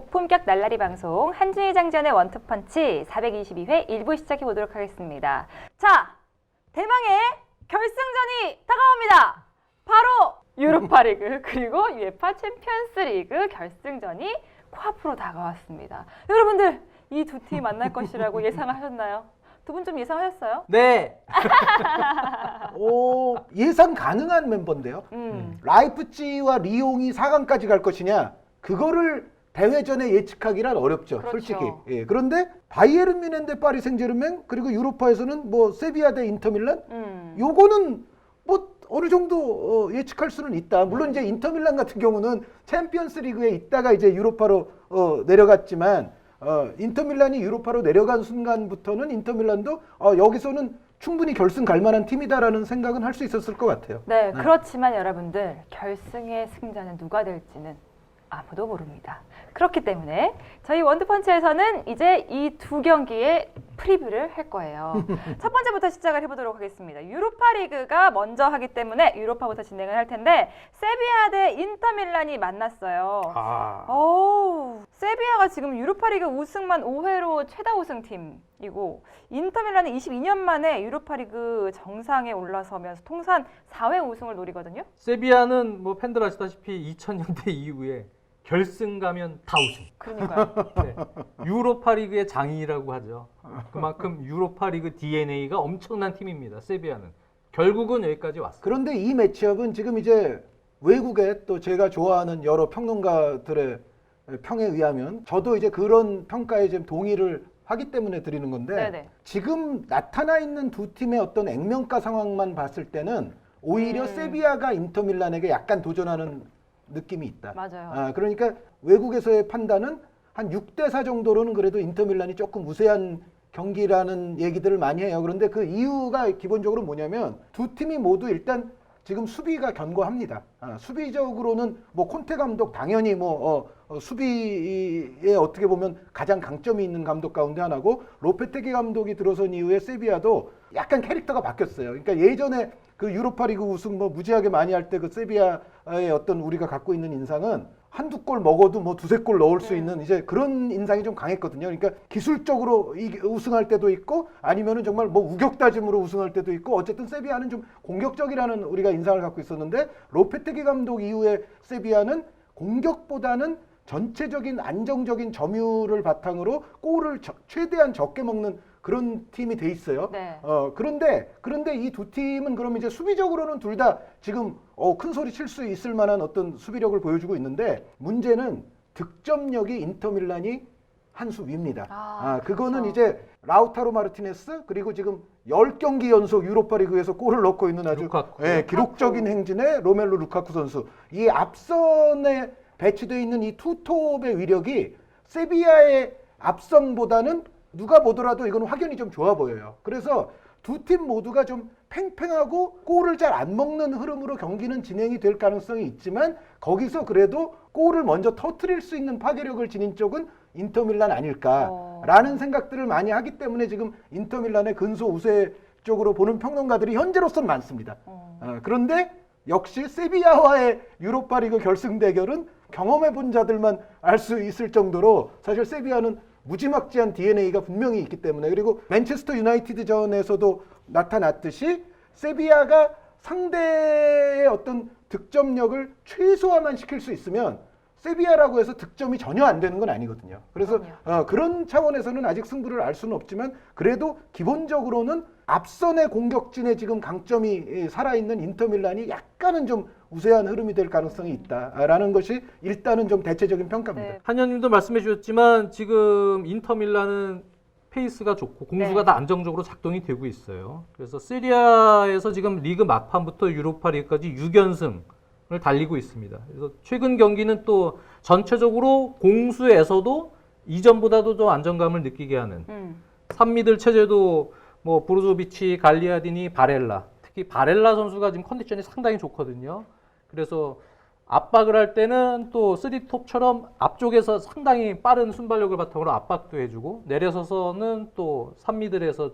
고품격 날라리 방송 한준희 장전의 원투펀치 422회 1부 시작해 보도록 하겠습니다. 자, 대망의 결승전이 다가옵니다. 바로 유로파리그 그리고 UEFA 챔피언스리그 결승전이 코앞으로 다가왔습니다. 여러분들 이 두 팀 만날 것이라고 예상하셨나요? 두 분 좀 예상하셨어요? 네. 예상 가능한 멤버인데요. 라이프치히와 리옹이 4강까지 갈 것이냐, 그거를 대회전에 예측하기란 어렵죠. 그렇죠. 솔직히. 예, 그런데 바이에른 뮌헨 대 파리 생제르맹, 그리고 유로파에서는 뭐 세비야 대 인터밀란, 요거는 뭐 어느 정도 예측할 수는 있다. 물론 이제 인터밀란 같은 경우는 챔피언스리그에 있다가 이제 유로파로 내려갔지만, 인터밀란이 유로파로 내려간 순간부터는 인터밀란도 여기서는 충분히 결승 갈 만한 팀이다라는 생각은 할 수 있었을 것 같아요. 네, 그렇지만 여러분들 결승의 승자는 누가 될지는 아무도 모릅니다. 그렇기 때문에 저희 원투펀치에서는 이제 이 두 경기의 프리뷰를 할 거예요. 첫 번째부터 시작을 해보도록 하겠습니다. 유로파리그가 먼저 하기 때문에 유로파부터 진행을 할 텐데 세비야 대 인터밀란이 만났어요. 세비야가 지금 유로파리그 우승만 5회로 최다 우승팀이고 인터밀란은 22년 만에 유로파리그 정상에 올라서면서 통산 4회 우승을 노리거든요. 세비야는 뭐 팬들 아시다시피 2000년대 이후에 결승 가면 다 우승. 그러니까요. 네. 유로파리그의 장인이라고 하죠. 그만큼 유로파리그 DNA가 엄청난 팀입니다. 세비야는. 결국은 여기까지 왔어요. 그런데 이 매치업은 지금 이제 외국의 또 제가 좋아하는 여러 평론가들의 평에 의하면 저도 이제 그런 평가에 좀 동의를 하기 때문에 드리는 건데, 네네. 지금 나타나 있는 두 팀의 어떤 액면가 상황만 봤을 때는 오히려 세비야가 인터밀란에게 약간 도전하는 느낌이 있다. 맞아요. 그러니까 외국에서의 판단은 한 6대4 정도로는 그래도 인터밀란이 조금 우세한 경기라는 얘기들을 많이 해요. 그런데 그 이유가 기본적으로 뭐냐면 두 팀이 모두 일단 지금 수비가 견고합니다. 수비적으로는 뭐 콘테 감독 당연히 수비에 어떻게 보면 가장 강점이 있는 감독 가운데 하나고, 로페테기 감독이 들어선 이후에 세비야도 약간 캐릭터가 바뀌었어요. 그러니까 예전에 그 유로파리그 우승 무지하게 많이 할 때 그 세비야의 어떤 우리가 갖고 있는 인상은 한두 골 먹어도 뭐 두세 골 넣을 수 있는 이제 그런 인상이 좀 강했거든요. 그러니까 기술적으로 우승할 때도 있고 아니면은 정말 뭐 우격다짐으로 우승할 때도 있고, 어쨌든 세비야는 좀 공격적이라는 우리가 인상을 갖고 있었는데, 로페테기 감독 이후에 세비야는 공격보다는 전체적인 안정적인 점유를 바탕으로 골을 최대한 적게 먹는 그런 팀이 돼 있어요. 네. 그런데 이 두 팀은 그럼 이제 수비적으로는 둘 다 지금 큰 소리 칠 수 있을 만한 어떤 수비력을 보여주고 있는데, 문제는 득점력이 인터밀란이 한 수 위입니다. 그거는 그렇죠. 이제 라우타로 마르티네스, 그리고 지금 10경기 연속 유로파리그에서 골을 넣고 있는 아주 기록적인 행진의 로멜루 루카쿠 선수. 이 앞선에 배치되어 있는 이 투톱의 위력이 세비야의 앞선보다는 누가 보더라도 이건 확연히 좀 좋아 보여요. 그래서 두 팀 모두가 좀 팽팽하고 골을 잘 안 먹는 흐름으로 경기는 진행이 될 가능성이 있지만, 거기서 그래도 골을 먼저 터뜨릴 수 있는 파괴력을 지닌 쪽은 인터밀란 아닐까라는 생각들을 많이 하기 때문에 지금 인터밀란의 근소 우세 쪽으로 보는 평론가들이 현재로서는 많습니다. 그런데 역시 세비야와의 유로파리그 결승 대결은 경험해본 자들만 알 수 있을 정도로 사실 세비야는 무지막지한 DNA가 분명히 있기 때문에, 그리고 맨체스터 유나이티드전에서도 나타났듯이 세비야가 상대의 어떤 득점력을 최소화만 시킬 수 있으면 세비야라고 해서 득점이 전혀 안 되는 건 아니거든요. 그래서 그런 차원에서는 아직 승부를 알 수는 없지만, 그래도 기본적으로는 앞선의 공격진에 지금 강점이 살아있는 인터밀란이 약간은 좀 우세한 흐름이 될 가능성이 있다라는 것이 일단은 좀 대체적인 평가입니다. 네. 한현님도 말씀해 주셨지만 지금 인터밀란은 페이스가 좋고 공수가 다 안정적으로 작동이 되고 있어요. 그래서 시리아에서 지금 리그 막판부터 유로파 리그까지 6연승을 달리고 있습니다. 그래서 최근 경기는 또 전체적으로 공수에서도 이전보다도 좀 안정감을 느끼게 하는 3미들 체제도 뭐 브로조비치, 갈리아디니, 바렐라, 특히 바렐라 선수가 지금 컨디션이 상당히 좋거든요. 그래서 압박을 할 때는 또 3톱처럼 앞쪽에서 상당히 빠른 순발력을 바탕으로 압박도 해주고, 내려서서는 또 3미들에서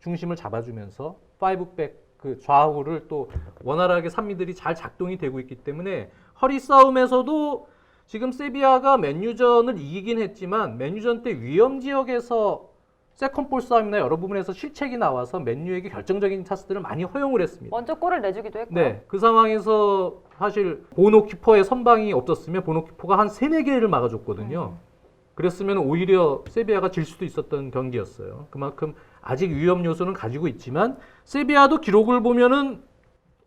중심을 잡아주면서 5백 그 좌우를 또 원활하게 3미들이 잘 작동이 되고 있기 때문에 허리 싸움에서도 지금 세비야가 맨유전을 이기긴 했지만 맨유전 때 위험 지역에서 세컨볼 싸움이나 여러 부분에서 실책이 나와서 맨유에게 결정적인 찬스들을 많이 허용을 했습니다. 먼저 골을 내주기도 했고요. 네, 그 상황에서 사실 보노 키퍼의 선방이 없었으면 보노 키퍼가 한 3-4개를 막아줬거든요. 그랬으면 오히려 세비야가 질 수도 있었던 경기였어요. 그만큼 아직 위험 요소는 가지고 있지만 세비야도 기록을 보면은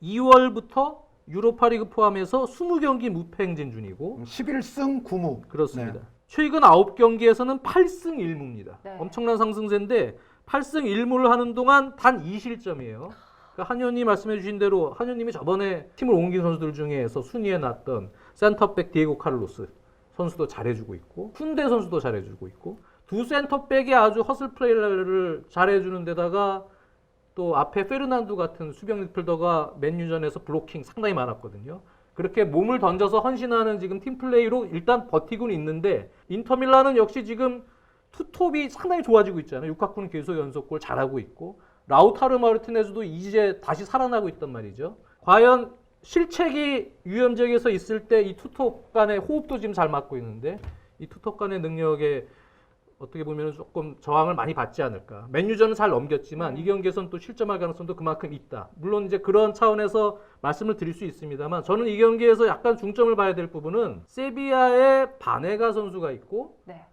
2월부터 유로파리그 포함해서 20경기 무패 행진 중이고 11승 9무. 그렇습니다. 네. 최근 9경기에서는 8승 1무입니다. 네. 엄청난 상승세인데 8승 1무를 하는 동안 단 2실점이에요. 그러니까 한현이 말씀해 주신 대로 한현님이 저번에 팀을 옮긴 선수들 중에서 순위에 났던 센터백 디에고 카를로스 선수도 잘해주고 있고 훈데 선수도 잘해주고 있고 두 센터백이 아주 허슬 플레이를 잘해주는 데다가 또 앞에 페르난두 같은 수비형 미드필더가 맨유전에서 블로킹 상당히 많았거든요. 그렇게 몸을 던져서 헌신하는 지금 팀 플레이로 일단 버티고는 있는데 인터밀란은 역시 지금 투톱이 상당히 좋아지고 있잖아요. 루카쿠는 계속 연속골 잘하고 있고 라우타르 마르티네즈도 이제 다시 살아나고 있단 말이죠. 과연 실책이 위험지역에서 있을 때 이 투톱 간의 호흡도 지금 잘 맞고 있는데 이 투톱 간의 능력에 어떻게 보면 조금 저항을 많이 받지 않을까. 맨유전은 잘 넘겼지만 이 경기에서는 또 실점할 가능성도 그만큼 있다. 물론 이제 그런 차원에서 말씀을 드릴 수 있습니다만 저는 이 경기에서 약간 중점을 봐야 될 부분은 세비야의 바네가 선수가 있고 네.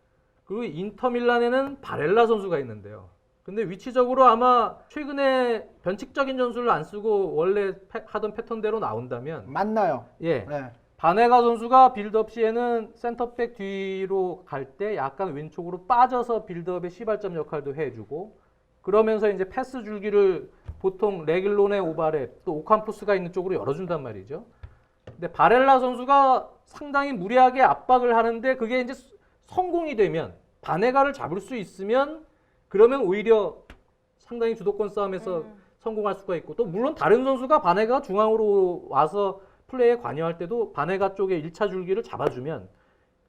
그리고 인터밀란에는 바렐라 선수가 있는데요. 근데 위치적으로 아마 최근에 변칙적인 전술을 안 쓰고 원래 하던 패턴대로 나온다면 맞나요? 예. 네. 바네가 선수가 빌드업 시에는 센터백 뒤로 갈 때 약간 왼쪽으로 빠져서 빌드업의 시발점 역할도 해주고 그러면서 이제 패스 줄기를 보통 레길론의 오바랩 또 오캄포스가 있는 쪽으로 열어준단 말이죠. 근데 바렐라 선수가 상당히 무리하게 압박을 하는데 그게 이제 성공이 되면 바네가를 잡을 수 있으면 그러면 오히려 상당히 주도권 싸움에서 성공할 수가 있고 또 물론 다른 선수가 바네가 중앙으로 와서 플레이에 관여할 때도 바네가 쪽에 1차 줄기를 잡아주면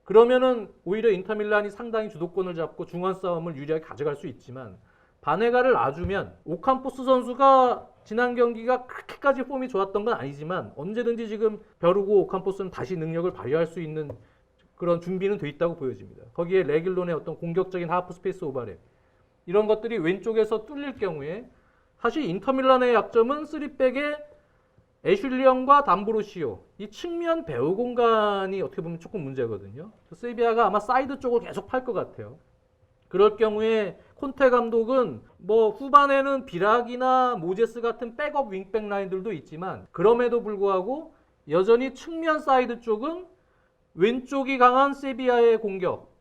그러면은 오히려 인터밀란이 상당히 주도권을 잡고 중원 싸움을 유리하게 가져갈 수 있지만 바네가를 놔주면 오캄포스 선수가 지난 경기가 그렇게까지 폼이 좋았던 건 아니지만 언제든지 지금 벼르고 오캄포스는 다시 능력을 발휘할 수 있는 그런 준비는 돼 있다고 보여집니다. 거기에 레길론의 어떤 공격적인 하프 스페이스 오바랩 이런 것들이 왼쪽에서 뚫릴 경우에 사실 인터밀란의 약점은 3백의 애슐리언과 담브로시오 이 측면 배후 공간이 어떻게 보면 조금 문제거든요. 세비야가 아마 사이드 쪽을 계속 팔 것 같아요. 그럴 경우에 콘테 감독은 뭐 후반에는 비락이나 모제스 같은 백업 윙백 라인들도 있지만 그럼에도 불구하고 여전히 측면 사이드 쪽은 왼쪽이 강한 세비야의 공격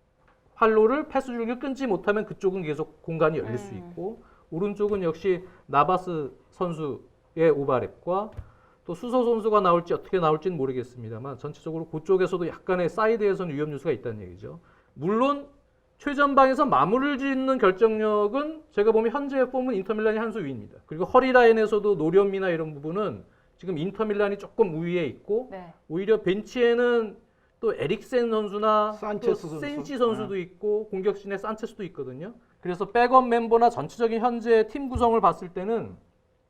활로를 패스 줄기를 끊지 못하면 그쪽은 계속 공간이 열릴 수 있고 오른쪽은 역시 나바스 선수의 오바랩과 또 수소 선수가 나올지 어떻게 나올지는 모르겠습니다만 전체적으로 그쪽에서도 약간의 사이드에서는 위험 요소가 있다는 얘기죠. 물론 최전방에서 마무리를 짓는 결정력은 제가 보면 현재의 폼은 인터밀란이 한 수 위입니다. 그리고 허리라인에서도 노련미나 이런 부분은 지금 인터밀란이 조금 우위에 있고 네. 오히려 벤치에는 또 에릭센 선수나 산체스 또 선수. 센시 선수도 있고 공격진에 산체스도 있거든요. 그래서 백업 멤버나 전체적인 현재 팀 구성을 봤을 때는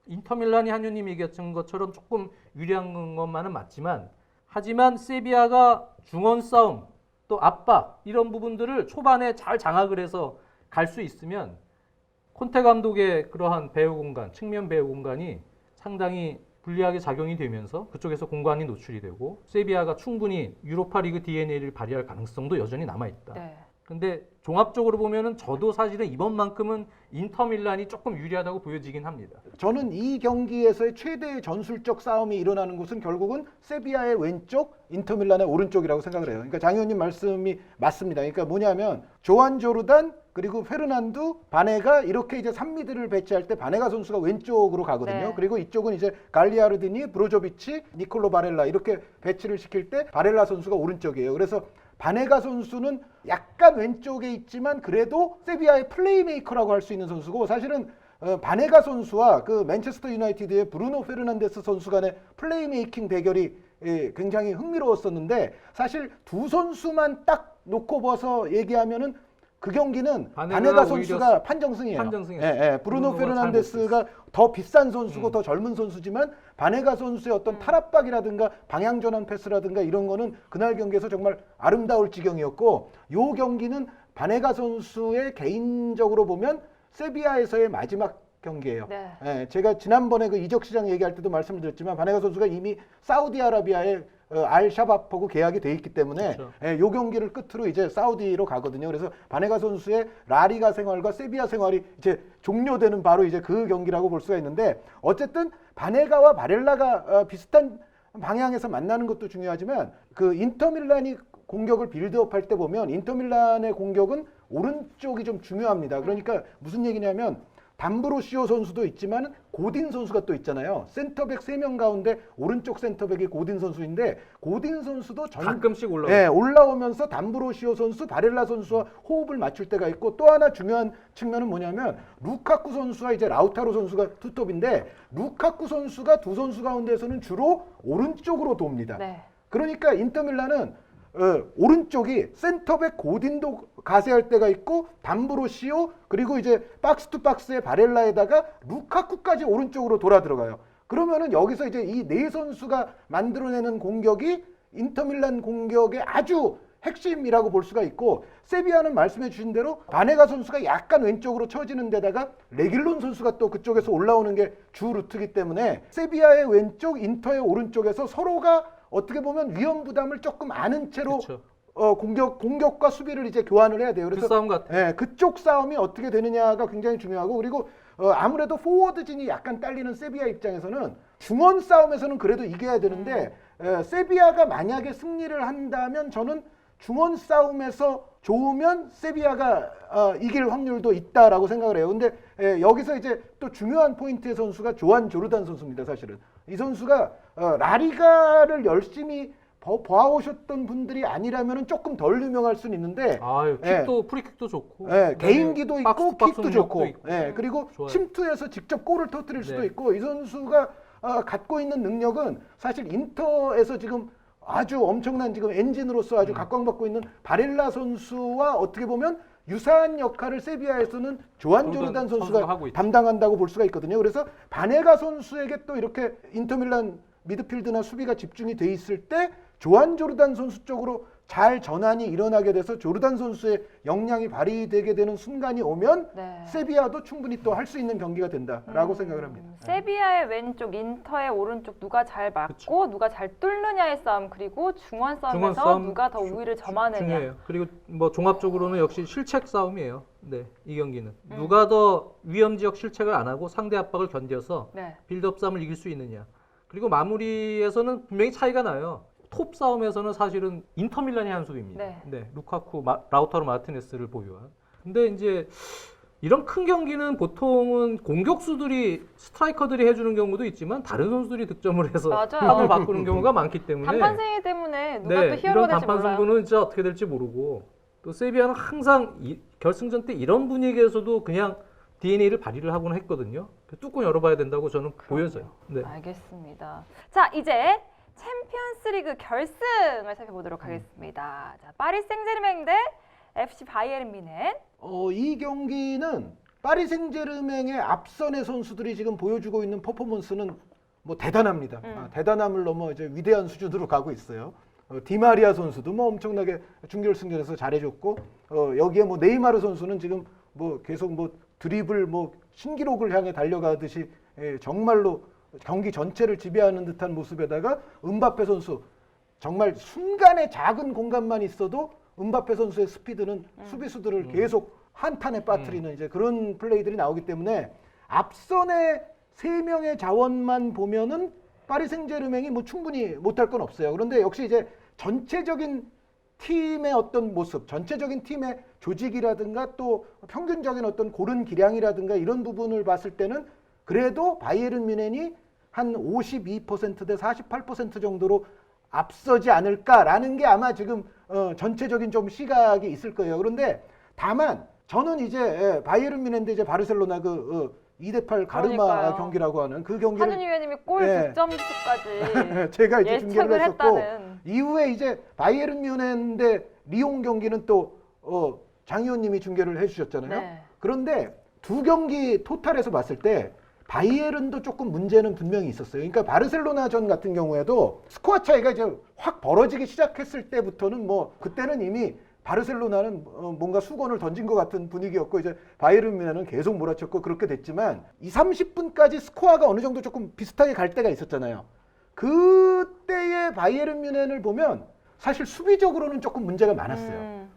인터밀란이 한유님이 얘기했던 것처럼 조금 유리한 것만은 맞지만 하지만 세비야가 중원 싸움 또 압박 이런 부분들을 초반에 잘 장악을 해서 갈 수 있으면 콘테 감독의 그러한 배후 공간, 측면 배후 공간이 상당히 불리하게 작용이 되면서 그쪽에서 공간이 노출이 되고 세비야가 충분히 유로파리그 DNA를 발휘할 가능성도 여전히 남아있다. 네. 근데 종합적으로 보면은 저도 사실은 이번만큼은 인터밀란이 조금 유리하다고 보여지긴 합니다. 저는 이 경기에서의 최대의 전술적 싸움이 일어나는 곳은 결국은 세비야의 왼쪽, 인터밀란의 오른쪽이라고 생각을 해요. 그러니까 장 의원님 말씀이 맞습니다. 그러니까 뭐냐면 조한 조르단 그리고 페르난두, 바네가 이렇게 이제 3미드를 배치할 때 바네가 선수가 왼쪽으로 가거든요. 네. 그리고 이쪽은 이제 갈리아르디니, 브로조비치, 니콜로 바렐라 이렇게 배치를 시킬 때 바렐라 선수가 오른쪽이에요. 그래서 바네가 선수는 약간 왼쪽에 있지만 그래도 세비야의 플레이메이커라고 할 수 있는 선수고 사실은 바네가 선수와 그 맨체스터 유나이티드의 브루노 페르난데스 선수 간의 플레이메이킹 대결이 굉장히 흥미로웠었는데 사실 두 선수만 딱 놓고 봐서 얘기하면은 그 경기는 바네가 바네가 선수가 판정승이에요. 판정승이었어요. 브루노 브루노가 페르난데스가 더 비싼 선수고 더 젊은 선수지만 바네가 선수의 어떤 탈압박이라든가 방향 전환 패스라든가 이런 거는 그날 경기에서 정말 아름다울 지경이었고, 요 경기는 바네가 선수의 개인적으로 보면 세비야에서의 마지막 경기예요. 네. 예, 제가 지난번에 그 이적 시장 얘기할 때도 말씀을 드렸지만 바네가 선수가 이미 사우디아라비아의 알 샤밥하고 계약이 돼 있기 때문에 그렇죠. 예, 요 경기를 끝으로 이제 사우디로 가거든요. 그래서 바네가 선수의 라리가 생활과 세비야 생활이 이제 종료되는 바로 이제 그 경기라고 볼 수가 있는데, 어쨌든 바네가와 바렐라가 비슷한 방향에서 만나는 것도 중요하지만 그 인터밀란이 공격을 빌드업할 때 보면 인터밀란의 공격은 오른쪽이 좀 중요합니다. 그러니까 무슨 얘기냐면 담브로시오 선수도 있지만 고딘 선수가 또 있잖아요. 센터백 3명 가운데 오른쪽 센터백이 고딘 선수인데, 고딘 선수도 가끔씩 올라와요. 예, 올라오면서 담브로시오 선수, 바렐라 선수와 호흡을 맞출 때가 있고, 또 하나 중요한 측면은 뭐냐면 루카쿠 선수와 이제 라우타로 선수가 투톱인데, 루카쿠 선수가 두 선수 가운데서는 주로 오른쪽으로 돕니다. 네. 그러니까 인터밀란은 오른쪽이 센터백 고딘도 가세할 때가 있고, 담브로시오 그리고 이제 박스 투 박스의 바렐라에다가 루카쿠까지 오른쪽으로 돌아 들어가요. 그러면은 여기서 이제 이 네 선수가 만들어내는 공격이 인터밀란 공격의 아주 핵심이라고 볼 수가 있고, 세비야는 말씀해 주신 대로 바네가 선수가 약간 왼쪽으로 처지는 데다가 레길론 선수가 또 그쪽에서 올라오는 게 주 루트이기 때문에 세비야의 왼쪽, 인터의 오른쪽에서 서로가 어떻게 보면 위험 부담을 조금 아는 채로 그쵸. 공격과 수비를 이제 교환을 해야 돼요. 그 그래서 싸움 같아요. 예, 그쪽 싸움이 어떻게 되느냐가 굉장히 중요하고, 그리고 아무래도 포워드진이 약간 딸리는 세비야 입장에서는 중원 싸움에서는 그래도 이겨야 되는데, 세비야가 만약에 승리를 한다면 저는 중원 싸움에서 좋으면 세비야가 이길 확률도 있다라고 생각을 해요. 근데 여기서 이제 또 중요한 포인트의 선수가 조한 조르단 선수입니다. 사실은 이 선수가 라리가를 열심히 봐오셨던 분들이 아니라면 조금 덜 유명할 수는 있는데, 아유, 킥도 프리킥도 좋고, 개인기도 있고 박스 박스 킥도 좋고, 능력도 있고. 그리고 좋아요. 침투해서 직접 골을 터뜨릴 수도 네. 있고, 이 선수가 갖고 있는 능력은 사실 인터에서 지금 아주 엄청난 지금 엔진으로서 아주 각광받고 있는 바렐라 선수와 어떻게 보면 유사한 역할을 세비야에서는 조한 조르단 선수가 하고 있죠. 담당한다고 볼 수가 있거든요. 그래서 바네가 선수에게 또 이렇게 인터밀란 미드필드나 수비가 집중이 돼 있을 때 조한 조르단 선수 쪽으로 잘 전환이 일어나게 돼서 조르단 선수의 역량이 발휘되게 되는 순간이 오면 네. 세비야도 충분히 또 할 수 있는 경기가 된다라고 생각을 합니다. 세비야의 왼쪽, 인터의 오른쪽 누가 잘 막고 누가 잘 뚫느냐의 싸움, 그리고 중원 싸움에서 싸움 누가 더 우위를 점하느냐. 중요해요. 그리고 뭐 종합적으로는 역시 실책 싸움이에요. 네, 이 경기는 누가 더 위험 지역 실책을 안 하고 상대 압박을 견뎌서 네. 빌드업 싸움을 이길 수 있느냐. 그리고 마무리에서는 분명히 차이가 나요. 톱 싸움에서는 사실은 인터밀란이 한 수입니다. 네. 루카쿠, 라우타로 마르티네스를 보유한. 근데 이제 이런 큰 경기는 보통은 공격수들이 스트라이커들이 해주는 경우도 있지만 다른 선수들이 득점을 해서 맞아요. 판을 바꾸는 경우가 많기 때문에 단판승이기 때문에 누가 네, 또 히어로가 이런 될지 단판 몰라요. 승부는 진짜 어떻게 될지 모르고, 또 세비야는 항상 결승전 때 이런 분위기에서도 그냥 DNA를 발휘를 하곤 했거든요. 뚜껑 열어봐야 된다고 저는 보여져요. 네. 알겠습니다. 자, 이제 챔피언스리그 결승을 살펴보도록 하겠습니다. 자, 파리 생제르맹 대 FC 바이에른 뮌헨. 이 경기는 파리 생제르맹의 앞선의 선수들이 지금 보여주고 있는 퍼포먼스는 뭐 대단합니다. 대단함을 넘어 이제 위대한 수준으로 가고 있어요. 디마리아 선수도 뭐 엄청나게 준결승전에서 잘해줬고, 여기에 뭐 네이마르 선수는 지금 뭐 계속 뭐 드리블 뭐 신기록을 향해 달려가듯이 정말로 경기 전체를 지배하는 듯한 모습에다가 음바페 선수, 정말 순간의 작은 공간만 있어도 음바페 선수의 스피드는 수비수들을 계속 한탄에 빠뜨리는 이제 그런 플레이들이 나오기 때문에 앞선의 3명의 자원만 보면은 파리 생제르맹이 뭐 충분히 못할 건 없어요. 그런데 역시 이제 전체적인 팀의 어떤 모습, 전체적인 팀의 조직이라든가 또 평균적인 어떤 고른 기량이라든가 이런 부분을 봤을 때는 그래도 바이에른 뮌헨이 한 52%대 48% 정도로 앞서지 않을까라는 게 아마 지금 전체적인 좀 시각이 있을 거예요. 그런데 다만 저는 이제 바이에른 뮌헨 대 이제 바르셀로나 그 2대8 가르마 그러니까요. 경기라고 하는 그 경기를 한윤희 위원님이 골 네. 득점 수까지 제가 이제 중계를 예측을 했었고, 했다는. 이후에 이제 바이에른 뮌헨 대 리옹 경기는 또 장 의원님이 중계를 해주셨잖아요. 네. 그런데 두 경기 토탈에서 봤을 때 바이에른도 조금 문제는 분명히 있었어요. 그러니까 바르셀로나전 같은 경우에도 스코어 차이가 이제 확 벌어지기 시작했을 때부터는 뭐 그때는 이미 바르셀로나는 뭔가 수건을 던진 것 같은 분위기였고 이제 바이에른 뮌헨은 계속 몰아쳤고 그렇게 됐지만 30분까지 스코어가 어느 정도 조금 비슷하게 갈 때가 있었잖아요. 그때의 바이에른 뮌헨을 보면 사실 수비적으로는 조금 문제가 많았어요.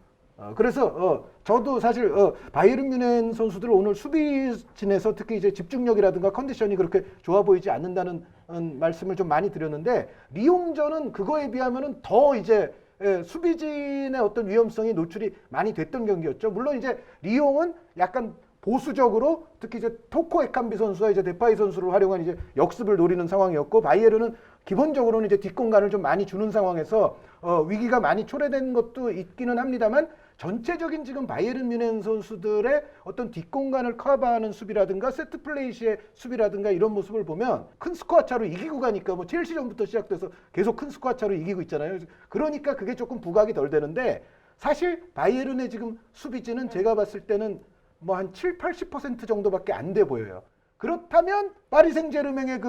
그래서 저도 사실 바이에른 뮌헨 선수들 오늘 수비진에서 특히 이제 집중력이라든가 컨디션이 그렇게 좋아 보이지 않는다는 말씀을 좀 많이 드렸는데 리옹전은 그거에 비하면은 더 이제 수비진의 어떤 위험성이 노출이 많이 됐던 경기였죠. 물론 이제 리옹은 약간 보수적으로 특히 이제 토코 에캄비 선수와 이제 데파이 선수를 활용한 이제 역습을 노리는 상황이었고 바이에른은 기본적으로는 이제 뒷공간을 좀 많이 주는 상황에서 위기가 많이 초래된 것도 있기는 합니다만 전체적인 지금 바이에른 뮌헨 선수들의 어떤 뒷공간을 커버하는 수비라든가 세트 플레이 시의 수비라든가 이런 모습을 보면 큰 스코어 차로 이기고 가니까 뭐 첼시전부터 시작돼서 계속 큰 스코어 차로 이기고 있잖아요. 그러니까 그게 조금 부각이 덜 되는데 사실 바이에른의 지금 수비진은 제가 봤을 때는 뭐 한 7-80% 정도밖에 안 돼 보여요. 그렇다면 파리 생제르맹의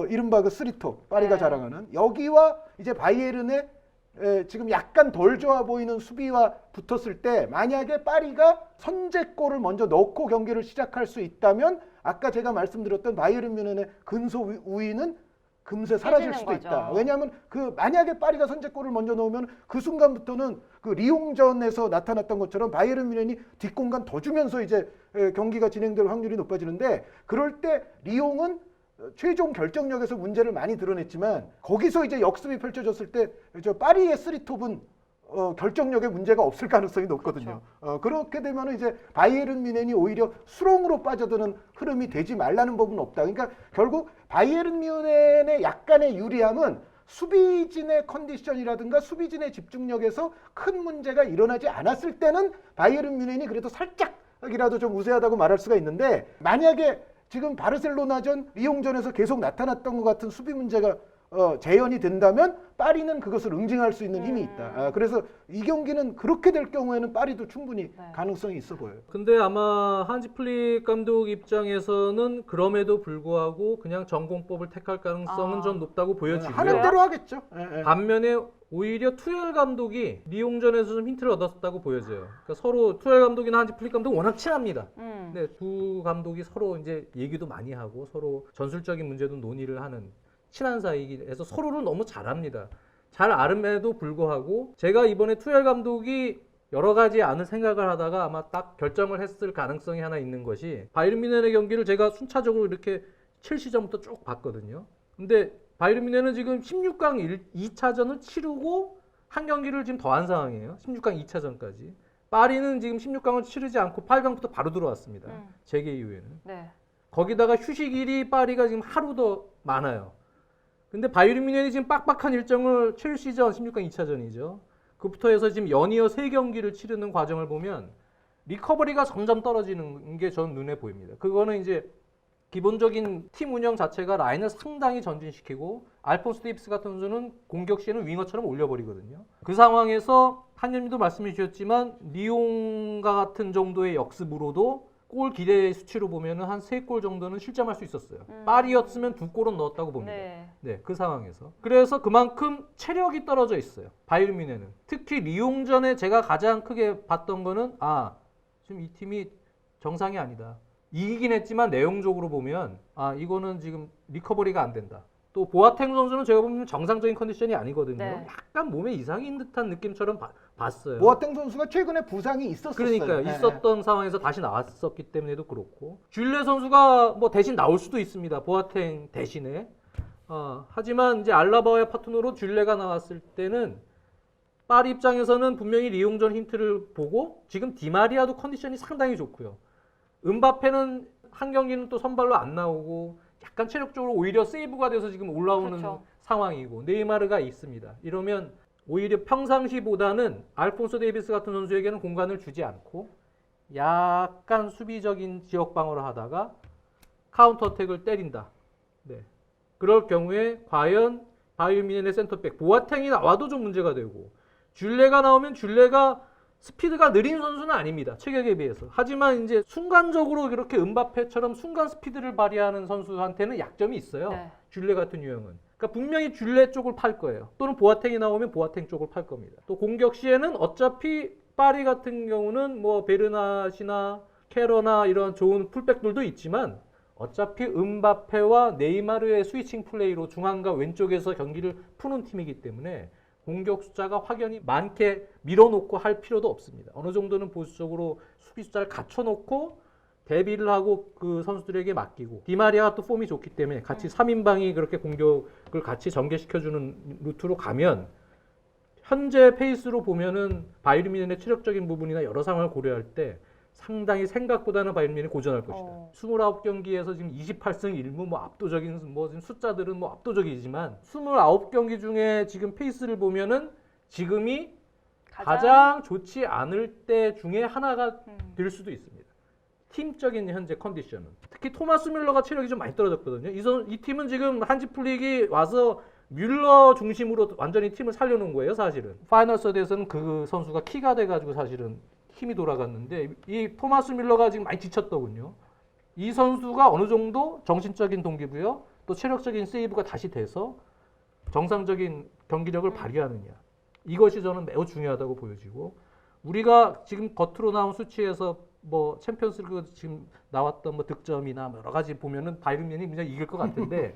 이른바 그 쓰리톱 파리가 네. 자랑하는 여기와 이제 바이에른의 지금 약간 덜 좋아 보이는 수비와 붙었을 때 만약에 파리가 선제골을 먼저 넣고 경기를 시작할 수 있다면 아까 제가 말씀드렸던 바이에른 뮌헨의 근소 우위는 금세 사라질 수도 거죠. 있다. 왜냐하면 만약에 파리가 선제골을 먼저 넣으면 그 순간부터는 그 리옹전에서 나타났던 것처럼 바이에른 뮌헨이 뒷공간 더 주면서 이제 경기가 진행될 확률이 높아지는데 그럴 때 리옹은 최종 결정력에서 문제를 많이 드러냈지만 거기서 이제 역습이 펼쳐졌을 때 저 파리의 쓰리톱은 결정력에 문제가 없을 가능성이 높거든요. 그렇게 되면 이제 바이에른 뮌헨이 오히려 수렁으로 빠져드는 흐름이 되지 말라는 법은 없다. 그러니까 결국 바이에른 뮌헨의 약간의 유리함은 수비진의 컨디션이라든가 수비진의 집중력에서 큰 문제가 일어나지 않았을 때는 바이에른 뮌헨이 그래도 살짝이라도 좀 우세하다고 말할 수가 있는데 만약에 지금 바르셀로나전, 리옹전에서 계속 나타났던 것 같은 수비 문제가 재현이 된다면 파리는 그것을 응징할 수 있는 힘이 있다. 그래서 이 경기는 그렇게 될 경우에는 파리도 충분히 가능성이 있어 보여요. 근데 아마 한지 플릭 감독 입장에서는 그럼에도 불구하고 그냥 전공법을 택할 가능성은 좀 높다고 보여지고요. 하는 대로 하겠죠. 반면에 오히려 투엘 감독이 리옹전에서 좀 힌트를 얻었다고 보여져요. 그러니까 서로 투엘 감독이나 한지 플릭 감독은 워낙 친합니다. 근데 두 감독이 서로 이제 얘기도 많이 하고 서로 전술적인 문제도 논의를 하는 친한 사이에서 서로를 너무 잘합니다. 잘 아름에도 불구하고 제가 이번에 투엘 감독이 여러 가지 아는 생각을 하다가 아마 딱 결정을 했을 가능성이 하나 있는 것이 바이에른 뮌헨의 경기를 제가 순차적으로 이렇게 첼시전부터 쭉 봤거든요. 근데 바이에른 뮌헨은 지금 16강 2차전을 치르고 한 경기를 지금 더한 상황이에요. 16강 2차전까지. 파리는 지금 16강을 치르지 않고 8강부터 바로 들어왔습니다. 재개 이후에는. 네. 거기다가 휴식일이 파리가 지금 하루 더 많아요. 근데 바이에른 뮌헨이 지금 빡빡한 일정을 첼시전 16강 2차전이죠. 그부터 해서 지금 연이어 3경기를 치르는 과정을 보면 리커버리가 점점 떨어지는 게 전 눈에 보입니다. 그거는 이제 기본적인 팀 운영 자체가 라인을 상당히 전진시키고 알폰소 데이비스 같은 선수는 공격 시에는 윙어처럼 올려버리거든요. 그 상황에서 한현님도 말씀해 주셨지만 리옹과 같은 정도의 역습으로도 골 기대 수치로 보면 한 3골 정도는 실점할 수 있었어요. 파리였으면 2골은 넣었다고 봅니다. 네, 그 상황에서. 그래서 그만큼 체력이 떨어져 있어요. 바이에른 뮌헨은. 특히 리옹전에 제가 가장 크게 봤던 거는 지금 이 팀이 정상이 아니다. 이기긴 했지만 내용적으로 보면 이거는 지금 리커버리가 안 된다. 또 보아탱 선수는 제가 보면 정상적인 컨디션이 아니거든요. 네. 약간 몸에 이상이 있는 듯한 느낌처럼 봤어요. 보아탱 선수가 최근에 부상이 있었어요. 그러니까요. 있었던 상황에서 다시 나왔었기 때문에도 그렇고 쥘레 선수가 뭐 대신 나올 수도 있습니다. 보아탱 대신에. 하지만 이제 알라바와의 파트너로 쥘레가 나왔을 때는 파리 입장에서는 분명히 리옹전 힌트를 보고 지금 디마리아도 컨디션이 상당히 좋고요. 음바페는 한 경기는 또 선발로 안 나오고 약간 체력적으로 오히려 세이브가 돼서 지금 올라오는 상황이고 네이마르가 있습니다. 이러면 오히려 평상시보다는 알폰소 데이비스 같은 선수에게는 공간을 주지 않고 약간 수비적인 지역 방어를 하다가 카운터 어택을 때린다. 네. 그럴 경우에 과연 바이에른 뮌헨의 센터백 보아탱이 나와도 좀 문제가 되고 쥘레가 나오면 쥘레가 스피드가 느린 선수는 아닙니다. 체격에 비해서. 하지만 이제 순간적으로 이렇게 음바페처럼 순간 스피드를 발휘하는 선수한테는 약점이 있어요. 네. 줄레 같은 유형은. 그러니까 분명히 줄레 쪽을 팔 거예요. 또는 보아탱이 나오면 보아탱 쪽을 팔 겁니다. 또 공격 시에는 어차피 파리 같은 경우는 뭐 베르나시나 케러나 이런 좋은 풀백들도 있지만 어차피 음바페와 네이마르의 스위칭 플레이로 중앙과 왼쪽에서 경기를 푸는 팀이기 때문에 공격 숫자가 확연히 많게 밀어놓고 할 필요도 없습니다. 어느 정도는 보수적으로 수비 숫자를 갖춰놓고 대비를 하고 그 선수들에게 맡기고 디마리아가 또 폼이 좋기 때문에 같이 3인방이 그렇게 공격을 같이 전개시켜주는 루트로 가면 현재 페이스로 보면은 바이에른 뮌헨의 체력적인 부분이나 여러 상황을 고려할 때 상당히 생각보다는 바이에른 뮌헨이 고전할 것이다. 29경기에서 지금 28승 1무 뭐 압도적인 뭐 지금 숫자들은 뭐 압도적이지만 29경기 중에 지금 페이스를 보면은 지금이 가장 좋지 않을 때 중에 하나가 될 수도 있습니다. 팀적인 현재 컨디션은 특히 토마스 뮬러가 체력이 좀 많이 떨어졌거든요. 이 팀은 지금 한지 플릭이 와서 뮬러 중심으로 완전히 팀을 살려놓은 거예요, 사실은. 파이널 서드에서는 그 선수가 키가 돼가지고 사실은 힘이 돌아갔는데 이 토마스 뮬러가 지금 많이 지쳤더군요. 이 선수가 어느 정도 정신적인 동기부여 또 체력적인 세이브가 다시 돼서 정상적인 경기력을 발휘하느냐. 이것이 저는 매우 중요하다고 보여지고 우리가 지금 겉으로 나온 수치에서 뭐 챔피언스리그 지금 나왔던 뭐 득점이나 여러 가지 보면은 바이에른 뮌헨이 그냥 이길 것 같은데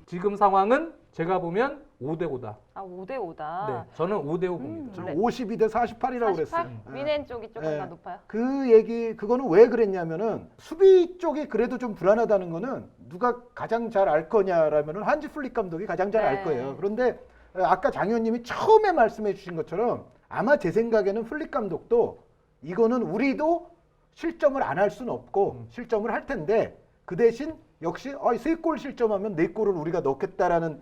지금 상황은 제가 보면 5대5다. 아, 5대5다. 네, 저는 5대5 봅니다. 저는 52대 48이라고 그랬어요. 뮌헨 쪽이 조금 네. 더 높아요. 그 얘기 그거는 왜 그랬냐면은 수비 쪽이 그래도 좀 불안하다는 거는 누가 가장 잘 알 거냐라면은 한지 플릭 감독이 가장 잘 알 네. 거예요. 그런데 아까 장 의원님이 처음에 말씀해 주신 것처럼 아마 제 생각에는 플릭 감독도 이거는 우리도 실점을 안 할 수는 없고 실점을 할 텐데 그 대신 역시 3골 실점하면 4골을 우리가 넣겠다라는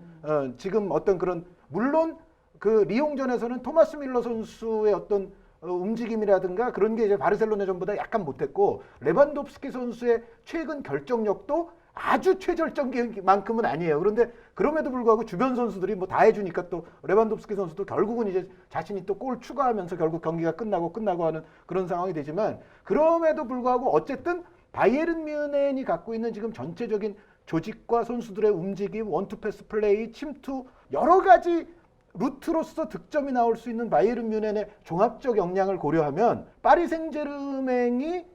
지금 어떤 그런 물론 그 리옹전에서는 토마스 뮬러 선수의 어떤 움직임이라든가 그런 게 이제 바르셀로나전보다 약간 못했고 레반도프스키 선수의 최근 결정력도 아주 최절정기만큼은 아니에요. 그런데 그럼에도 불구하고 주변 선수들이 뭐 다 해주니까 또 레반도프스키 선수도 결국은 이제 자신이 또 골 추가하면서 결국 경기가 끝나고 하는 그런 상황이 되지만 그럼에도 불구하고 어쨌든 바이에른 뮌헨이 갖고 있는 지금 전체적인 조직과 선수들의 움직임, 원투 패스 플레이, 침투 여러 가지 루트로서 득점이 나올 수 있는 바이에른 뮌헨의 종합적 역량을 고려하면 파리 생제르맹이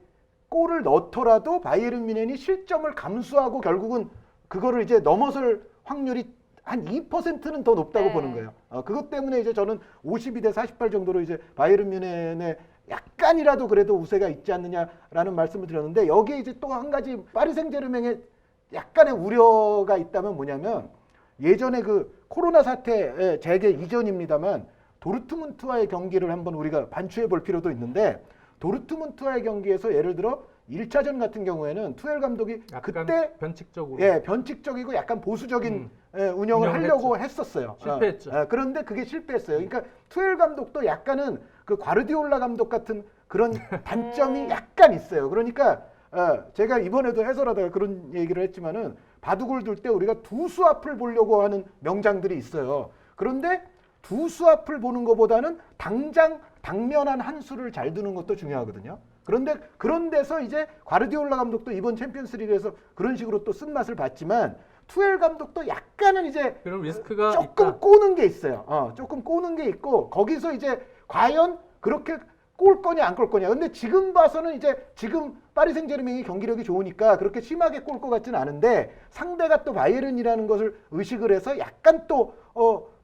골을 넣더라도 바이에른 뮌헨이 실점을 감수하고 결국은 그거를 이제 넘어설 확률이 한 2%는 더 높다고 네. 보는 거예요. 그것 때문에 이제 저는 52대 48 정도로 이제 바이에른 뮌헨의 약간이라도 그래도 우세가 있지 않느냐라는 말씀을 드렸는데 여기에 이제 또 한 가지 파리 생제르맹에 약간의 우려가 있다면 뭐냐면 예전에 그 코로나 사태 재개 이전입니다만 도르트문트와의 경기를 한번 우리가 반추해 볼 필요도 있는데 도르트문트와의 경기에서 예를 들어 1차전 같은 경우에는 투엘 감독이 그때 변칙적으로 변칙적이고 약간 보수적인 운영을 하려고 했었어요. 실패했죠. 그런데 그게 실패했어요. 그러니까 투엘 감독도 약간은 그 과르디올라 감독 같은 그런 단점이 약간 있어요. 그러니까 제가 이번에도 해설하다가 그런 얘기를 했지만은 바둑을 둘 때 우리가 두 수 앞을 보려고 하는 명장들이 있어요. 그런데 두 수 앞을 보는 것보다는 당면한 한 수를 잘 두는 것도 중요하거든요. 그런데 그런 데서 이제 과르디올라 감독도 이번 챔피언스리그에서 그런 식으로 또 쓴맛을 봤지만 투엘 감독도 약간은 이제 그런 리스크가 조금 있다. 꼬는 게 있어요. 조금 꼬는 게 있고 거기서 이제 과연 그렇게 꼴 거냐 안 꼴 거냐. 근데 지금 봐서는 이제 지금 파리 생제르맹이 경기력이 좋으니까 그렇게 심하게 꼴 것 같지는 않은데 상대가 또 바이에른이라는 것을 의식을 해서 약간 또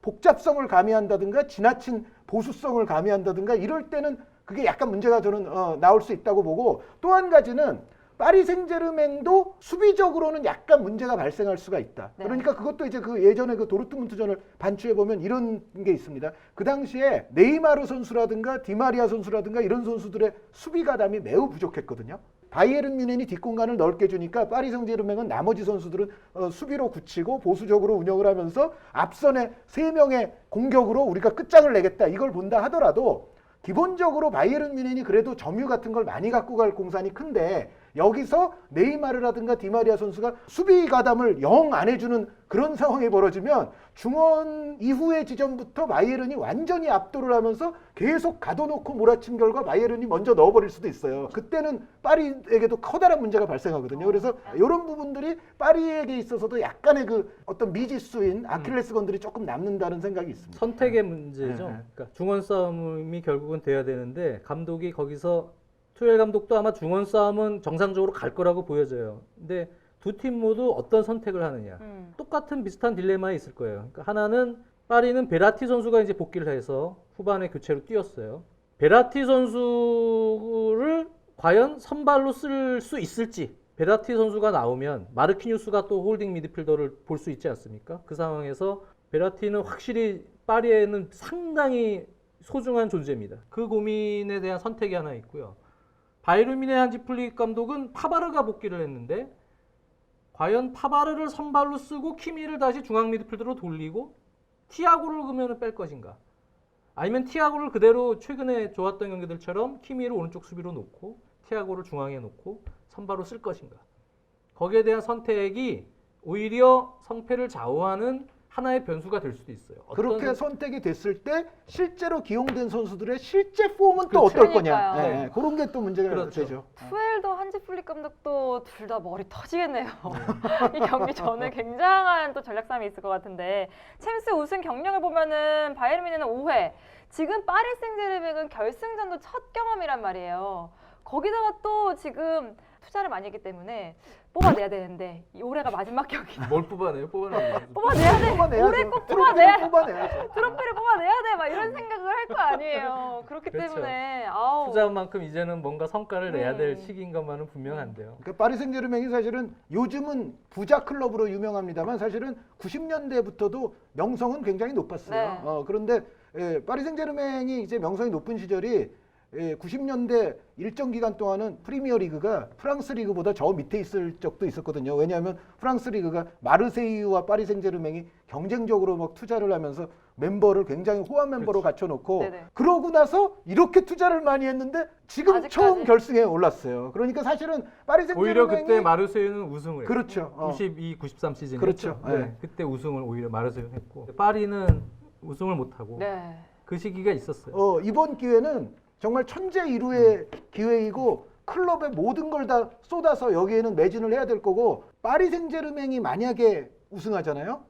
복잡성을 가미한다든가 지나친 보수성을 가미한다든가 이럴 때는 그게 약간 문제가 저는 나올 수 있다고 보고 또 한 가지는 파리 생제르맹도 수비적으로는 약간 문제가 발생할 수가 있다. 네. 그러니까 그것도 이제 그 예전에 그 도르트문트전을 반추해 보면 이런 게 있습니다. 그 당시에 네이마르 선수라든가 디마리아 선수라든가 이런 선수들의 수비 가담이 매우 부족했거든요. 바이에른 뮌헨이 뒷공간을 넓게 주니까 파리 생제르맹은 나머지 선수들은 수비로 굳히고 보수적으로 운영을 하면서 앞선에 3명의 공격으로 우리가 끝장을 내겠다 이걸 본다 하더라도 기본적으로 바이에른 뮌헨이 그래도 점유 같은 걸 많이 갖고 갈 공산이 큰데 여기서 네이마르라든가 디마리아 선수가 수비 가담을 영 안 해주는 그런 상황이 벌어지면 중원 이후의 지점부터 바이에른이 완전히 압도를 하면서 계속 가둬놓고 몰아친 결과 바이에른이 먼저 넣어버릴 수도 있어요. 그때는 파리에게도 커다란 문제가 발생하거든요. 그래서 이런 부분들이 파리에게 있어서도 약간의 그 어떤 미지수인 아킬레스건들이 조금 남는다는 생각이 있습니다. 선택의 문제죠. 네. 그러니까 중원 싸움이 결국은 돼야 되는데 감독이 거기서 투엘 감독도 아마 중원 싸움은 정상적으로 갈 거라고 보여져요. 근데 두 팀 모두 어떤 선택을 하느냐. 똑같은 비슷한 딜레마에 있을 거예요. 그러니까 하나는 파리는 베라티 선수가 이제 복귀를 해서 후반에 교체로 뛰었어요. 베라티 선수를 과연 선발로 쓸 수 있을지. 베라티 선수가 나오면 마르키뉴스가 또 홀딩 미드필더를 볼 수 있지 않습니까? 그 상황에서 베라티는 확실히 파리에는 상당히 소중한 존재입니다. 그 고민에 대한 선택이 하나 있고요. 바이에른 뮌헨의 한지 플릭 감독은 파바르가 복귀를 했는데 과연 파바르를 선발로 쓰고 키미를 다시 중앙 미드필더로 돌리고 티아고를 그러면 뺄 것인가? 아니면 티아고를 그대로 최근에 좋았던 경기들처럼 키미를 오른쪽 수비로 놓고 티아고를 중앙에 놓고 선발로 쓸 것인가? 거기에 대한 선택이 오히려 성패를 좌우하는 하나의 변수가 될 수도 있어요. 그렇게 선택이 됐을 때 실제로 기용된 선수들의 실제 폼은 또 그렇죠. 어떨 거냐. 그러니까요. 네, 그런 게 또 문제가 그렇죠. 되죠. 투엘도 한지 플릭 감독도 둘 다 머리 터지겠네요. 이 경기 전에 굉장한 또 전략 싸움이 있을 것 같은데 챔스 우승 경력을 보면은 바이에른 뮌헨은 5회, 지금 파리 생제르맹은 결승전도 첫 경험이란 말이에요. 거기다가 또 지금 투자를 많이 했기 때문에 뽑아내야 되는데 이 올해가 마지막 경기. 뭘 뽑아내요? 뽑아내요. 뽑아내야 돼. 뽑아내야죠. 올해 꼭 트로피를 뽑아내야. 뽑아내야죠. 트로피를 뽑아내야 돼. 막 이런 생각을 할 거 아니에요. 그렇기 그렇죠. 때문에 아우. 투자한 만큼 이제는 뭔가 성과를 내야 될 시기인 것만은 분명한데요. 그러니까 파리 생제르맹이 사실은 요즘은 부자 클럽으로 유명합니다만 사실은 90년대부터도 명성은 굉장히 높았어요. 네. 그런데 파리 생제르맹이 이제 명성이 높은 시절이 90년대 일정 기간 동안은 프리미어 리그가 프랑스 리그보다 저 밑에 있을 적도 있었거든요. 왜냐하면 프랑스 리그가 마르세유와 파리 생제르맹이 경쟁적으로 막 투자를 하면서 멤버를 굉장히 호환 멤버로 갖춰놓고 네네. 그러고 나서 이렇게 투자를 많이 했는데 지금 아직까지. 처음 결승에 올랐어요. 그러니까 사실은 파리 생제르맹이 오히려 그때 마르세유는 우승을 했어요. 그렇죠. 92, 93 시즌 그렇죠. 네. 네. 그때 우승을 오히려 마르세유 했고 파리는 우승을 못하고 네. 그 시기가 있었어요. 이번 기회는 정말 천재일우의 기회이고 클럽의 모든 걸 다 쏟아서 여기에는 매진을 해야 될 거고 파리 생제르맹이 만약에 우승하잖아요.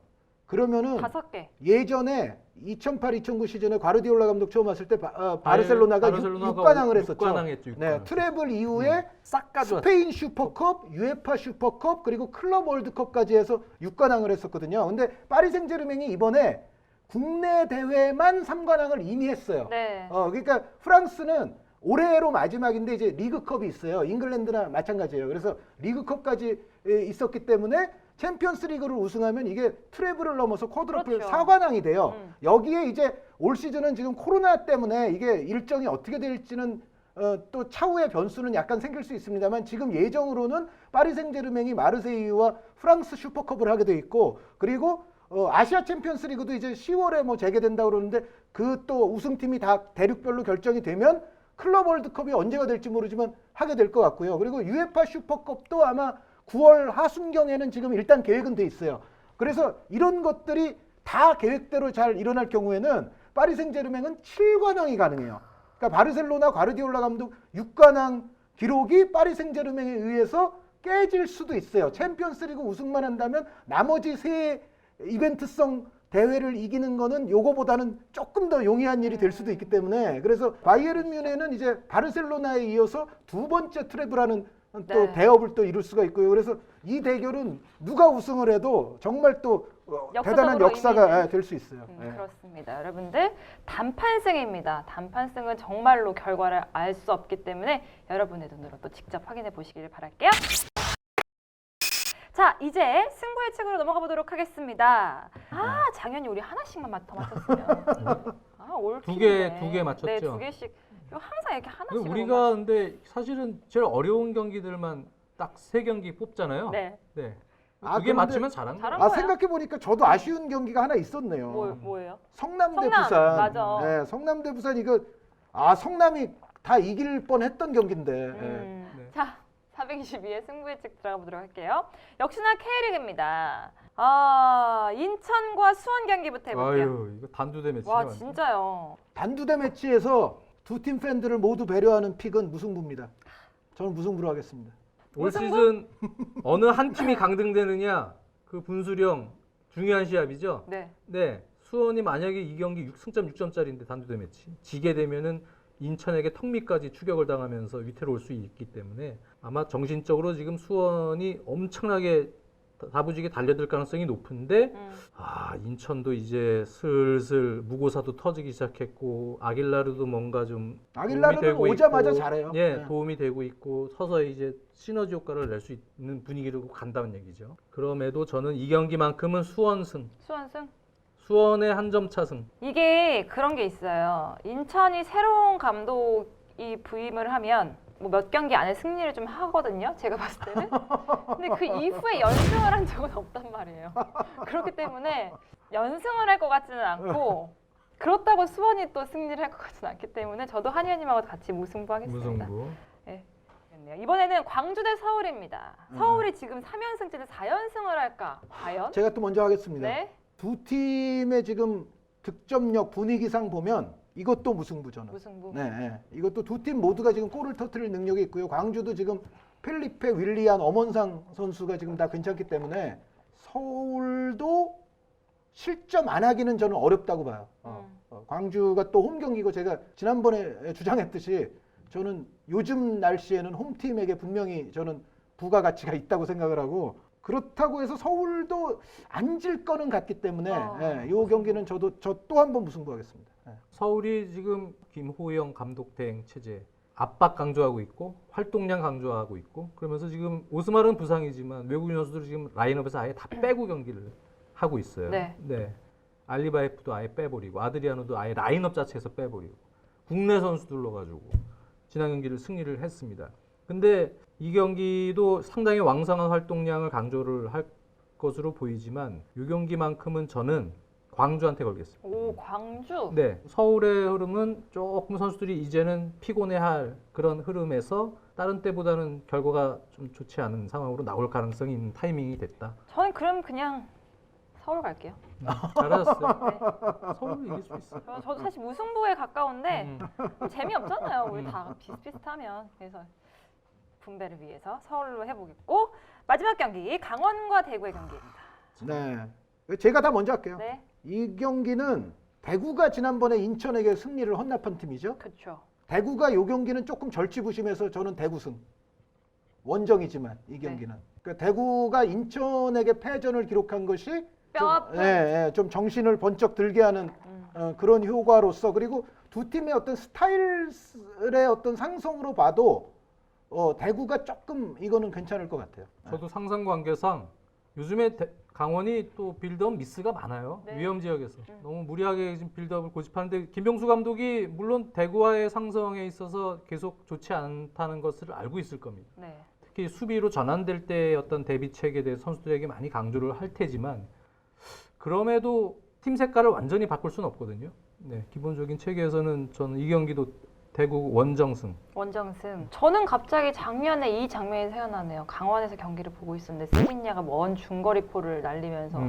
그러면은 5개. 예전에 2008-2009 시즌에 과르디올라 감독 처음 왔을 때 바르셀로나가 바르셀로나가 6관왕을 했었죠. 6관왕 했죠, 6관왕. 네, 트래블 이후에 싹 가져왔어요. 스페인 슈퍼컵, UEFA 슈퍼컵 그리고 클럽 월드컵까지 해서 6관왕을 했었거든요. 근데 파리 생제르맹이 이번에 국내 대회만 3관왕을 이미 했어요. 네. 그러니까 프랑스는 올해로 마지막인데 이제 리그컵이 있어요. 잉글랜드나 마찬가지예요. 그래서 리그컵까지 있었기 때문에 챔피언스 리그를 우승하면 이게 트래블을 넘어서 쿼드러플 그렇죠. 4관왕이 돼요. 여기에 이제 올 시즌은 지금 코로나 때문에 이게 일정이 어떻게 될지는 또 차후의 변수는 약간 생길 수 있습니다만 지금 예정으로는 파리 생제르맹이 마르세유와 프랑스 슈퍼컵을 하게 돼 있고 그리고 아시아 챔피언스 리그도 이제 10월에 뭐 재개된다고 그러는데 그 또 우승팀이 다 대륙별로 결정이 되면 클럽 월드컵이 언제가 될지 모르지만 하게 될 것 같고요. 그리고 UEFA 슈퍼컵도 아마 9월 하순경에는 지금 일단 계획은 돼 있어요. 그래서 이런 것들이 다 계획대로 잘 일어날 경우에는 파리 생제르맹은 7관왕이 가능해요. 그러니까 바르셀로나 과르디올라 감독 6관왕 기록이 파리 생제르맹에 의해서 깨질 수도 있어요. 챔피언스리그 우승만 한다면 나머지 세 이벤트성 대회를 이기는 거는 요거보다는 조금 더 용이한 일이 될 수도 있기 때문에 그래서 바이에른 뮌헨은 이제 바르셀로나에 이어서 두 번째 트래블하는 또 네. 대업을 또 이룰 수가 있고요. 그래서 이 대결은 누가 우승을 해도 정말 또 대단한 역사적으로 역사가 될 수 있어요. 예. 그렇습니다. 여러분들 단판승입니다. 단판승은 정말로 결과를 알 수 없기 때문에 여러분의 눈으로 또 직접 확인해 보시길 바랄게요. 자, 이제 승부 예측으로 넘어가 보도록 하겠습니다. 장현이 우리 하나씩만 더 맞췄으면. 올 두 킬이네. 개 맞췄죠? 네, 2개씩. 항상 이렇게 하나씩. 우리가 근데 사실은 제일 어려운 경기들만 딱 3경기 뽑잖아요. 네. 네. 아, 2개 그런데- 맞추면 잘한 거예요. 거야? 생각해 보니까 저도 아쉬운 경기가 하나 있었네요. 뭐예요? 성남대 성남, 부산. 맞아. 네, 성남대 부산 이거 성남이 다 이길 뻔했던 경기인데. 예. 네. 자, 422회 승부 예측 들어가 보도록 할게요. 역시나 K리그입니다. 인천과 수원 경기부터 해볼게요. 아유, 이거 단두대 매치. 와, 진짜요. 단두대 매치에서 두 팀 팬들을 모두 배려하는 픽은 무승부입니다. 저는 무승부로 하겠습니다. 올 시즌 어느 한 팀이 강등되느냐 그 분수령 중요한 시합이죠. 네. 네, 수원이 만약에 이 경기 6승점 6점짜리인데 단두대 매치 지게 되면은 인천에게 턱밑까지 추격을 당하면서 위태로울 수 있기 때문에 아마 정신적으로 지금 수원이 엄청나게 다부지게 달려들 가능성이 높은데 인천도 이제 슬슬 무고사도 터지기 시작했고 아길라르도 뭔가 좀 아길라르는 도움이 되고 오자마자 있고, 잘해요. 예, 네. 도움이 되고 있고 서서히 이제 시너지 효과를 낼 수 있는 분위기로 간다는 얘기죠. 그럼에도 저는 이 경기만큼은 수원승. 수원승. 수원의 한 점 차승. 이게 그런 게 있어요. 인천이 새로운 감독이 부임을 하면 뭐 몇 경기 안에 승리를 좀 하거든요. 제가 봤을 때는. 근데 그 이후에 연승을 한 적은 없단 말이에요. 그렇기 때문에 연승을 할 것 같지는 않고 그렇다고 수원이 또 승리를 할 것 같지는 않기 때문에 저도 한 의원님하고 같이 무승부하겠습니다. 무승부. 네. 이번에는 광주 대 서울입니다. 서울이 지금 3연승째인데 4연승을 할까? 과연? 제가 또 먼저 하겠습니다. 네. 두 팀의 지금 득점력 분위기상 보면 이것도 무승부잖아요. 무승부. 네, 네. 이것도 두 팀 모두가 지금 골을 터뜨릴 능력이 있고요. 광주도 지금 펠리페, 윌리안, 엄원상 선수가 지금 다 괜찮기 때문에 서울도 실점 안 하기는 저는 어렵다고 봐요. 광주가 또 홈 경기고 제가 지난번에 주장했듯이 저는 요즘 날씨에는 홈팀에게 분명히 저는 부가가치가 있다고 생각을 하고 그렇다고 해서 서울도 안 질 거는 같기 때문에 이 경기는 저 또 한 번 무승부하겠습니다. 서울이 지금 김호영 감독 대행 체제 압박 강조하고 있고 활동량 강조하고 있고 그러면서 지금 오스말은 부상이지만 외국인 선수들이 지금 라인업에서 아예 다 빼고 경기를 하고 있어요. 네. 알리바이프도 아예 빼버리고 아드리아노도 아예 라인업 자체에서 빼버리고 국내 선수들로 가지고 지난 경기를 승리를 했습니다. 근데 이 경기도 상당히 왕성한 활동량을 강조를 할 것으로 보이지만 이 경기만큼은 저는 광주한테 걸겠습니다. 오, 광주? 네, 서울의 흐름은 조금 선수들이 이제는 피곤해할 그런 흐름에서 다른 때보다는 결과가 좀 좋지 않은 상황으로 나올 가능성이 있는 타이밍이 됐다. 저는 그럼 그냥 서울 갈게요. 잘하셨어요. 서울도 이길 수 있어요. 저도 사실 무승부에 가까운데 재미없잖아요. 우리 다 비슷비슷하면. 그래서 분배를 위해서 서울로 해보겠고 마지막 경기 강원과 대구의 경기입니다. 네, 제가 다 먼저 할게요. 네, 이 경기는 대구가 지난번에 인천에게 승리를 헌납한 팀이죠. 그렇죠. 대구가 이 경기는 조금 절치부심해서 저는 대구승. 원정이지만 이 경기는. 그러니까 대구가 인천에게 패전을 기록한 것이 뼈아픈. 좀 정신을 번쩍 들게 하는 그런 효과로서 그리고 두 팀의 어떤 스타일의 어떤 상성으로 봐도 대구가 조금 이거는 괜찮을 것 같아요. 저도 상상 관계상 요즘에 강원이 또 빌드업 미스가 많아요. 네. 위험 지역에서 너무 무리하게 지금 빌드업을 고집하는데 김병수 감독이 물론 대구와의 상성에 있어서 계속 좋지 않다는 것을 알고 있을 겁니다. 네. 특히 수비로 전환될 때의 어떤 대비책에 대해 선수들에게 많이 강조를 할 테지만 그럼에도 팀 색깔을 완전히 바꿀 수는 없거든요. 네, 기본적인 체계에서는 저는 이 경기도 대구 원정승. 원정승. 저는 갑자기 작년에 이 장면이 생각나네요. 강원에서 경기를 보고 있었는데 세빈야가 먼 중거리포를 날리면서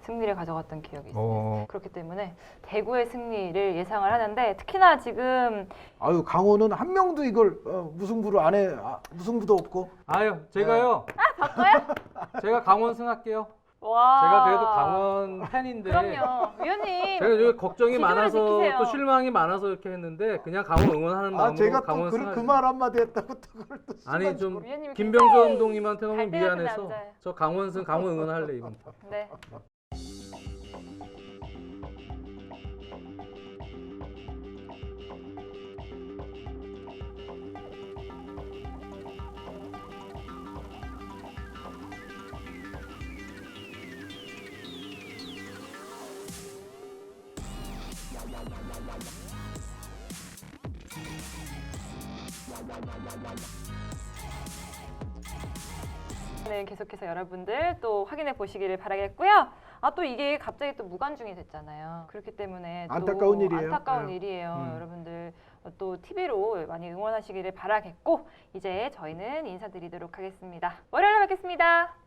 승리를 가져갔던 기억이 있습니다. 그렇기 때문에 대구의 승리를 예상을 하는데 특히나 지금 아유 강원은 한 명도 이걸 무승부로 안 해. 무승부도 없고. 아유, 제가요. 바꿔요? 제가 강원승 할게요. 와. 제가 그래도 강원 팬인데. 그럼요. 위원님. 제가 여기 걱정이 기준을 많아서 지키세요. 또 실망이 많아서 이렇게 했는데 그냥 강원 응원하는 마음으로 제가 강원 또 그 말 한마디 했다고 또 그걸 또 아니 좀 위원님이 김병수 굉장히 감독님한테 너무 갈등 같은 미안해서 남자예요. 저 강원 응원할래 이번 판. 네. 네, 계속해서 여러분들 또 확인해 보시기를 바라겠고요. 또 이게 갑자기 또 무관중이 됐잖아요. 그렇기 때문에 또 안타까운 일이에요. 안타까운 네. 일이에요. 여러분들 또 TV로 많이 응원하시기를 바라겠고 이제 저희는 인사드리도록 하겠습니다. 월요일에 뵙겠습니다.